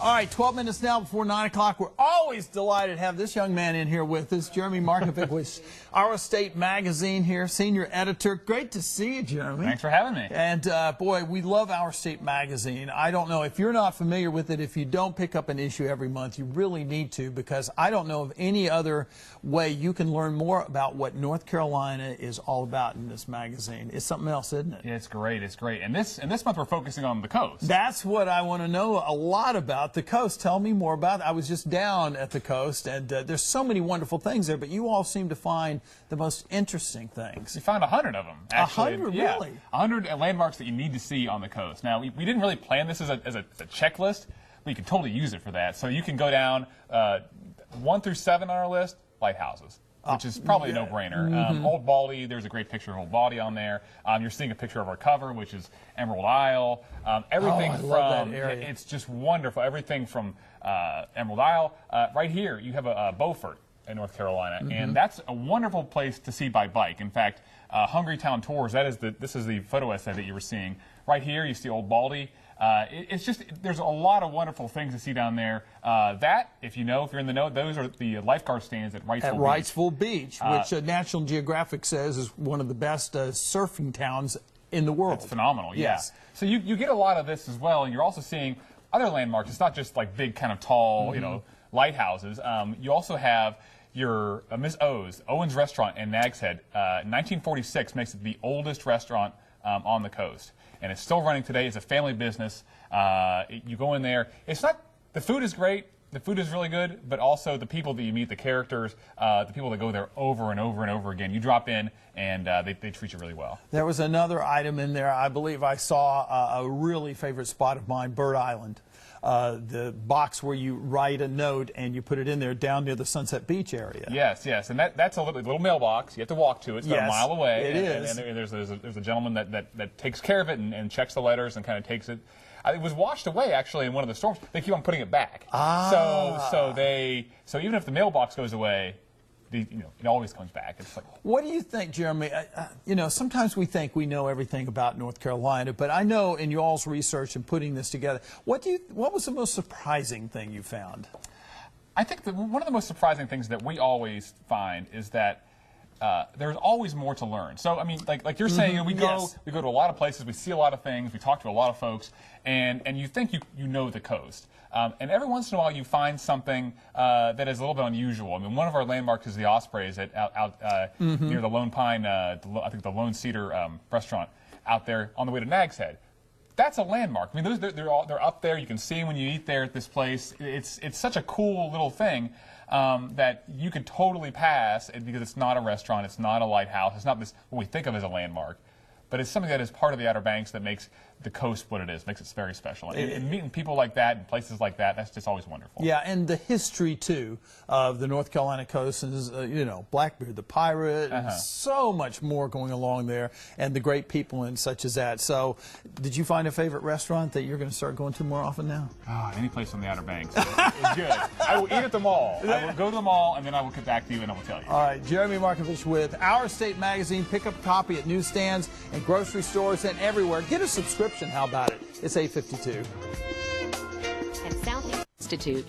All right, 12 minutes now before 9 o'clock. We're always delighted to have this young man in here with us, Jeremy Markovic with Our State Magazine here, senior editor. Great to see you, Jeremy. Thanks for having me. And, boy, we love Our State Magazine. I don't know if you're not familiar with it, if you don't pick up an issue every month, you really need to, because I don't know of any other way you can learn more about what North Carolina is all about in this magazine. It's something else, isn't it? Yeah, it's great. It's great. And this month we're focusing on the coast. That's what I want to know a lot about, the coast. Tell me more about it. I was just down at the coast, and there's so many wonderful things there, but you all seem to find the most interesting things. We found 100 of them, actually. 100, yeah, really? 100 landmarks that you need to see on the coast. Now, we didn't really plan this as a checklist, but you can totally use it for that. So you can go down 1 through 7 on our list, lighthouses, which is probably a no-brainer. Old Baldy, there's a great picture of Old Baldy on there. You're seeing a picture of our cover, which is Emerald Isle. Everything I from love that area. It's just wonderful. Everything from Emerald Isle. Right here, you have a Beaufort in North Carolina, and that's a wonderful place to see by bike. In fact, Hungry Town Tours, this is the photo essay that you were seeing. Right here, you see Old Baldy. It's just, there's a lot of wonderful things to see down there. If you're in the know, those are the lifeguard stands at Wrightsville Beach. Which National Geographic says is one of the best surfing towns in the world. It's phenomenal, yeah. Yes. So you get a lot of this as well, and you're also seeing other landmarks. It's not just like big kind of tall, lighthouses. You also have your Miss Owen's Restaurant in Nags Head. 1946 makes it the oldest restaurant on the coast, and it's still running today. It's a family business. You go in there. The food is great. The food is really good, but also the people that you meet, the characters, the people that go there over and over and over again. You drop in, and they treat you really well. There was another item in there. I believe I saw a really favorite spot of mine, Bird Island. The box where you write a note and you put it in there down near the Sunset Beach area. Yes, and that's a little mailbox. You have to walk to it. It's about a mile away. It is. And there's a gentleman that takes care of it and checks the letters and kind of takes it. It was washed away actually in one of the storms. They keep on putting it back. So even if the mailbox goes away, it always comes back. It's like, what do you think, Jeremy? Sometimes we think we know everything about North Carolina, but I know in y'all's research and putting this together, what was the most surprising thing you found? I think that one of the most surprising things that we always find is that there's always more to learn. So, I mean, like you're saying, we go to a lot of places, we see a lot of things, we talk to a lot of folks, and you think you know the coast. And every once in a while you find something that is a little bit unusual. I mean, one of our landmarks is the Ospreys out near the Lone Pine, I think the Lone Cedar restaurant out there on the way to Nags Head. That's a landmark. I mean, they're up there. You can see them when you eat there at this place. It's such a cool little thing that you could totally pass because it's not a restaurant, it's not a lighthouse, it's not what we think of as a landmark. But it's something that is part of the Outer Banks that makes the coast what it is, makes it very special. And meeting people like that and places like that, that's just always wonderful. Yeah, and the history, too, of the North Carolina coast is, Blackbeard the Pirate, and so much more going along there, and the great people and such as that. So, did you find a favorite restaurant that you're going to start going to more often now? Any place on the Outer Banks is good. I will eat at the mall. I will go to the mall, and then I will get back to you, and I will tell you. All right, Jeremy Markovic with Our State Magazine. Pick up a copy at newsstands and grocery stores and everywhere. Get a subscription. How about it? It's $8.52. At Southeast Institute.